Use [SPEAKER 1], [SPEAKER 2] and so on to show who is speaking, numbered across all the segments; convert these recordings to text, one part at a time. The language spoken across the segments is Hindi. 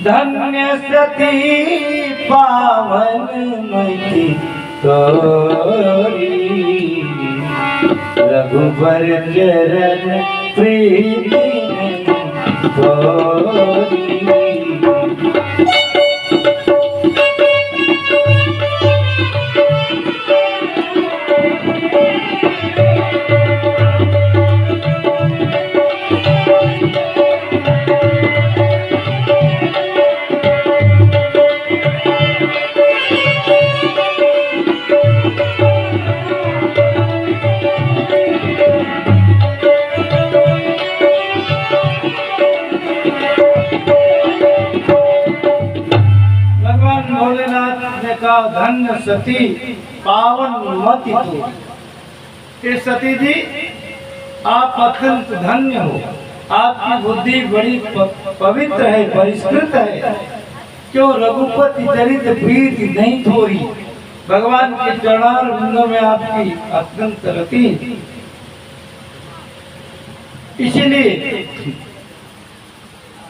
[SPEAKER 1] धन्य सती पावन मति तोरी, रघुबर चरण प्रीति तोरी। धन्य सती पावन मति तो, ये सती जी आप अत्यंत धन्य हो। आपकी बुद्धि बड़ी पवित्र है, परिष्कृत है। क्यों रघुपति चरित प्रीति नहीं थोरी, भगवान के चरणारविंदों में आपकी अत्यंत रति। इसीलिए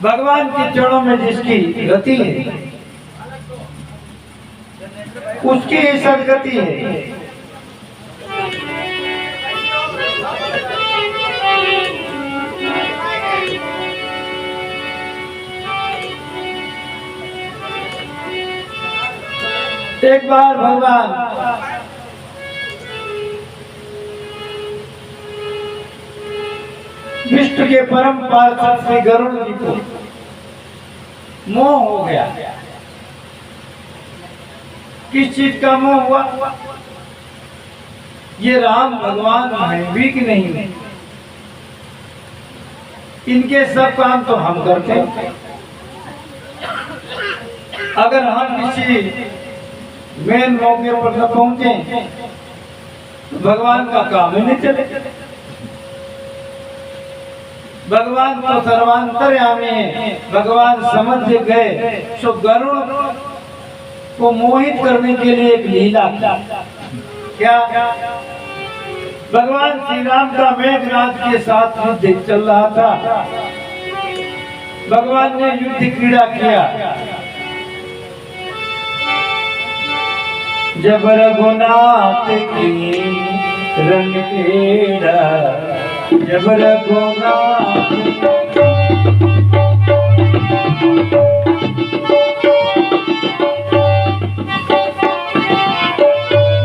[SPEAKER 1] भगवान के चरणों में जिसकी रति है उसकी ही सदगति है। एक बार भगवान विष्णु के परम पार्षद श्री गरुड़ जी को मोह हो गया। किस चीज का मोह हुआ? ये राम भगवान है भी कि नहीं? इनके सब काम तो हम करते हैं। अगर हम किसी मेन मौके पर न पहुंचे तो भगवान का काम ही नहीं चले। भगवान तो सर्वांतर्यामी है। भगवान समझ गए तो गरुड़ को मोहित करने के लिए एक लीला क्या? भगवान श्री राम का मेघनाद के साथ युद्ध चल रहा था। भगवान ने युद्ध क्रीड़ा किया। जब रघुनाथ की रंग क्रीड़ा, जब रघुनाथ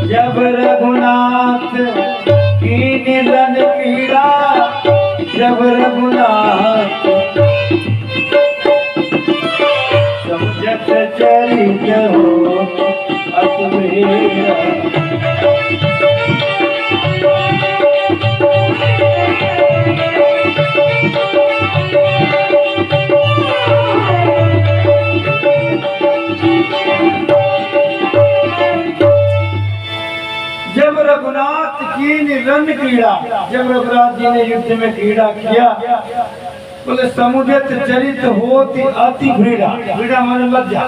[SPEAKER 1] जब रघुनाथ की निधन पीड़ा, जब रघुनाथ समझत चरित हो अतुमेरा। रघुनाथ की रण क्रीड़ा, जब रघुनाथ जी ने युद्ध में क्रीड़ा किया, बोले समुदित चरित होती अति क्रीड़ा। क्रीड़ा माने लज्जा।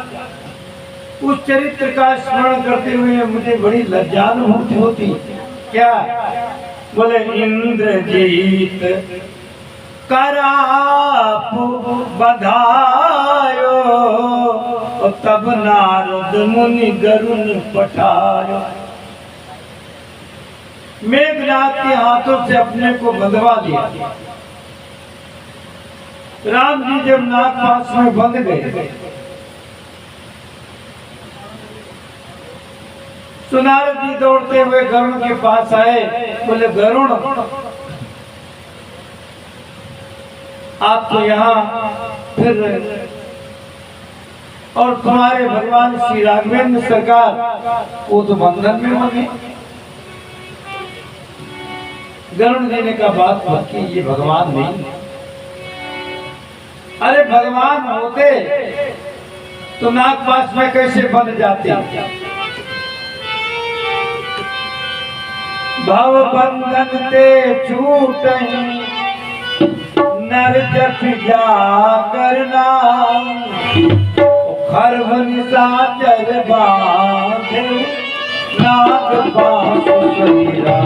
[SPEAKER 1] उस चरित्र का स्मरण करते हुए मुझे बड़ी लज्जानुभूति होती। क्या? बोले इंद्रजीत कराप बधायो, तब नारद मुनि गरुण पठायो। मेघनाथ के हाथों से अपने को बंधवा दिया। राम जी जब नागपाश में बंध गए तो नारद जी दौड़ते हुए गरुण के पास आए। बोले गरुण, आप तो यहाँ फिर रहे और तुम्हारे भगवान श्री राघवेंद्र सरकार वो तो बंधन में होंगे। गरुड़ जी ने कहा बात बाकी ये भगवान नहीं। अरे भगवान होते तो नागपाश में कैसे बंध जाते? भव बंधन ते छूट नर जप जाकर नाम, खरभ निशाचर बांध नाग पास शरीरा।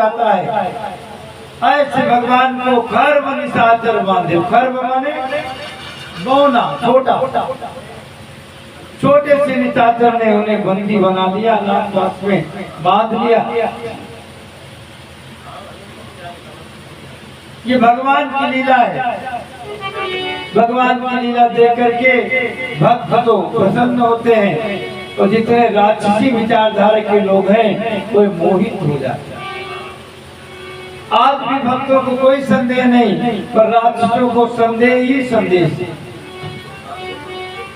[SPEAKER 1] उड़ाता है, ऐसे भगवान को खर्व निशाचर बांधे। खर्व माने बौना, छोटा, छोटे से निशाचर ने उन्हें बंदी बना लिया, नाक पास में बांध लिया। ये भगवान की लीला है। भगवान की लीला देख करके भक्त तो प्रसन्न होते हैं, और जितने राक्षसी विचारधारा के लोग हैं कोई मोहित हो जाते हैं। आज भी भक्तों को कोई संदेह नहीं, पर राक्षसों को संदेह ही संदेह।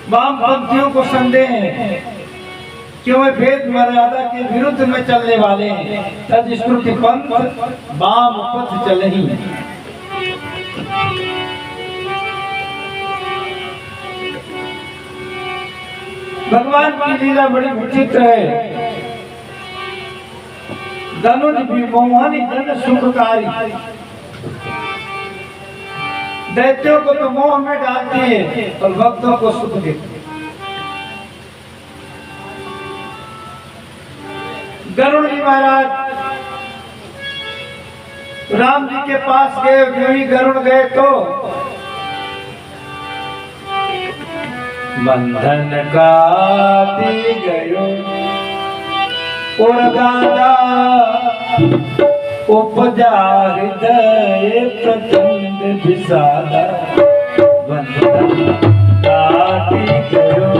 [SPEAKER 1] वामपंथियों को संदेह है कि वे भेद मर्यादा के विरुद्ध में चलने वाले हैं। तद स्मृति पंथ वाम पथ चलही। भगवान की लीला बड़ी विचित्र है। धनुष विमोहनी धन सुखकारी, दैत्यों को तो मोह में डालती है और भक्तों को सुख देती है। गरुड़ जी महाराज राम जी के पास गए, जो ही गरुड़ गए तो बंधन काटी गयो और दादा उपजा हृदय प्रचंड विषादा। बंधन काटी गयो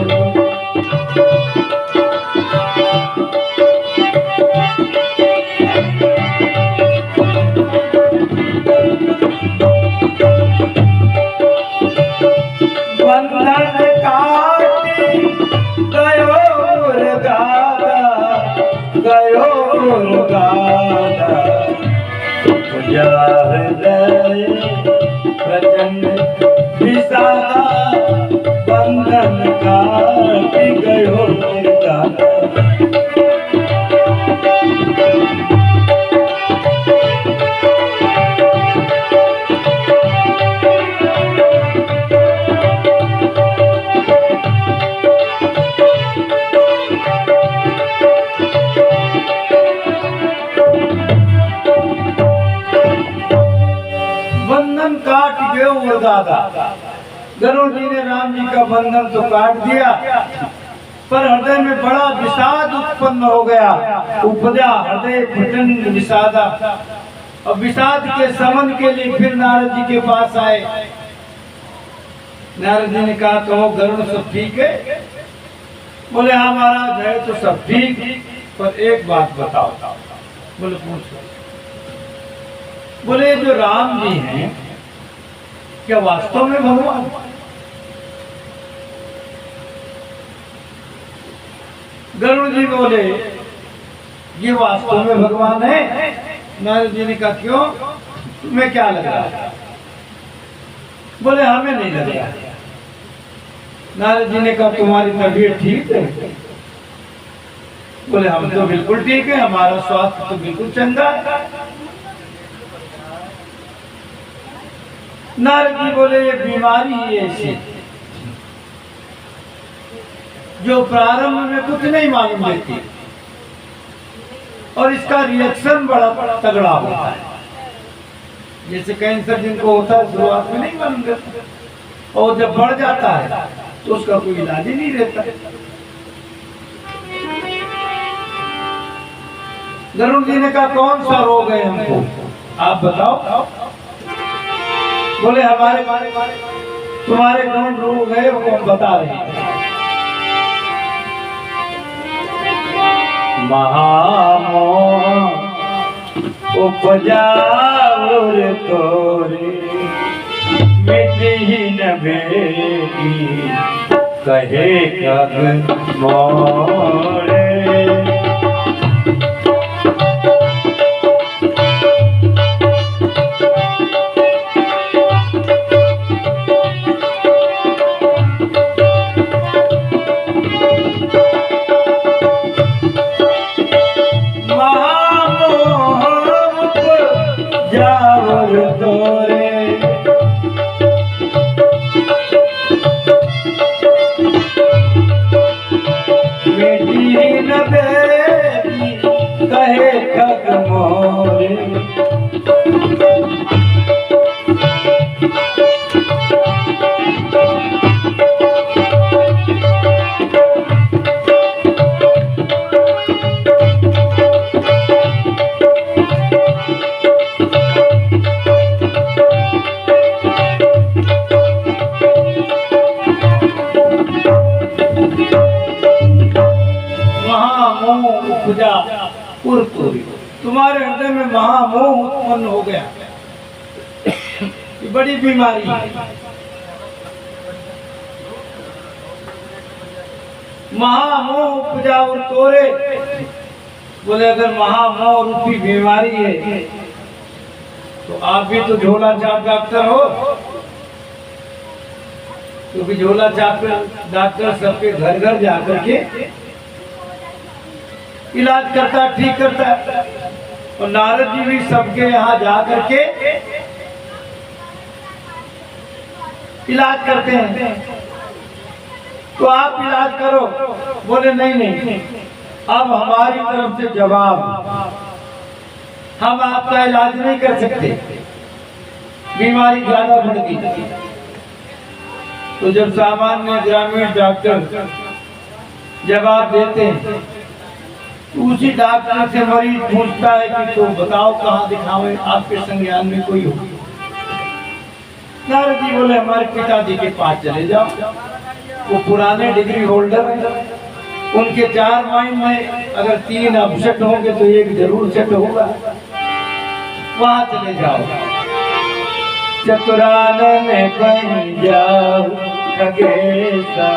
[SPEAKER 1] प्रचंड विषादा। बंधन काटी गयो दादा। गरुड़ जी ने राम जी का बंधन तो काट दिया, पर हृदय में बड़ा विषाद उत्पन्न हो गया। उपजा हृदय प्रचंड विषादा। और विषाद के समन के लिए फिर नारद जी के पास आए। नारद जी ने कहा कहो गरुड़ सब ठीक है? बोले हाँ महाराज है तो सब ठीक, पर एक बात बताओ। बोले पूछो। बोले जो राम जी हैं क्या वास्तव में भगवान? गरुड़ जी बोले ये वास्तव में भगवान है। नारद जी ने कहा क्यों, तुम्हें क्या लग रहा है? बोले हमें नहीं लग रहा। नारद जी ने कहा तुम्हारी तबीयत ठीक है? बोले हम तो बिल्कुल ठीक है, हमारा स्वास्थ्य तो बिल्कुल चंगा है। नारद जी बोले ये बीमारी ही ऐसी जो प्रारंभ में कुछ नहीं मालूम देती और इसका रिएक्शन बड़ा तगड़ा होता है। जैसे कैंसर जिनको होता है शुरुआत में नहीं मालूम देता, और जब बढ़ जाता है तो उसका कोई इलाज ही नहीं रहता। गरुड़ जी ने कहा कौन सा रोग है हमको आप बताओ। बोले हमारे तुम्हारे कौन रोग है वो हम बता रहे हैं। महामोह उपजा और तोरे मिटी न भेटी कहे कग मोरे। कहे खग मोरे अपने में महामोह उत्पन्न हो गया। ये बड़ी बीमारी है। महामोह उपजा और तोरे। बोले अगर महामोह रूपी बीमारी है तो आप भी तो झोला छाप डॉक्टर हो, क्योंकि झोला छाप डॉक्टर सबके घर घर जाकर के इलाज करता, ठीक करता है। और नारद जी भी सबके यहाँ जा करके इलाज करते हैं। तो आप इलाज करो। बोले नहीं नहीं, अब हमारी तरफ से जवाब, हम आपका इलाज नहीं कर सकते, बीमारी ज्यादा बढ़ गई। तो जब सामान्य ग्रामीण डॉक्टर जवाब देते हैं तो उसी डॉक्टर से मरीज पूछता है कि तो बताओ कहाँ दिखावे, आपके संज्ञान में कोई हो। नारद जी बोले हमारे पिताजी के पास चले जाओ, वो पुराने डिग्री होल्डर हैं, उनके 4 माइंड में अगर 3 अपसेट होंगे तो एक जरूर सेट होगा, वहां चले जाओ। चतुरानन बन जाओ खगेसा,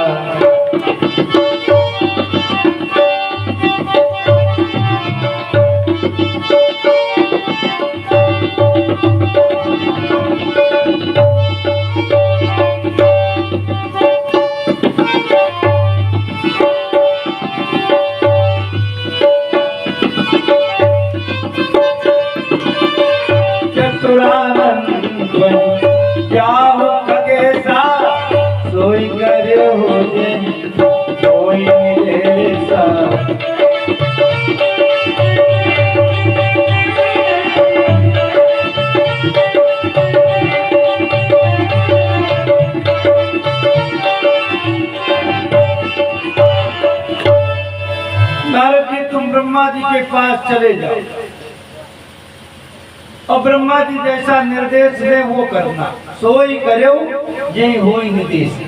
[SPEAKER 1] सोई करो कोई ऐसा। नारद जी तुम ब्रह्मा जी के पास चले जाओ और ब्रह्मा जी जैसा निर्देश दे वो करना। सोई करो यही हो निर्देश।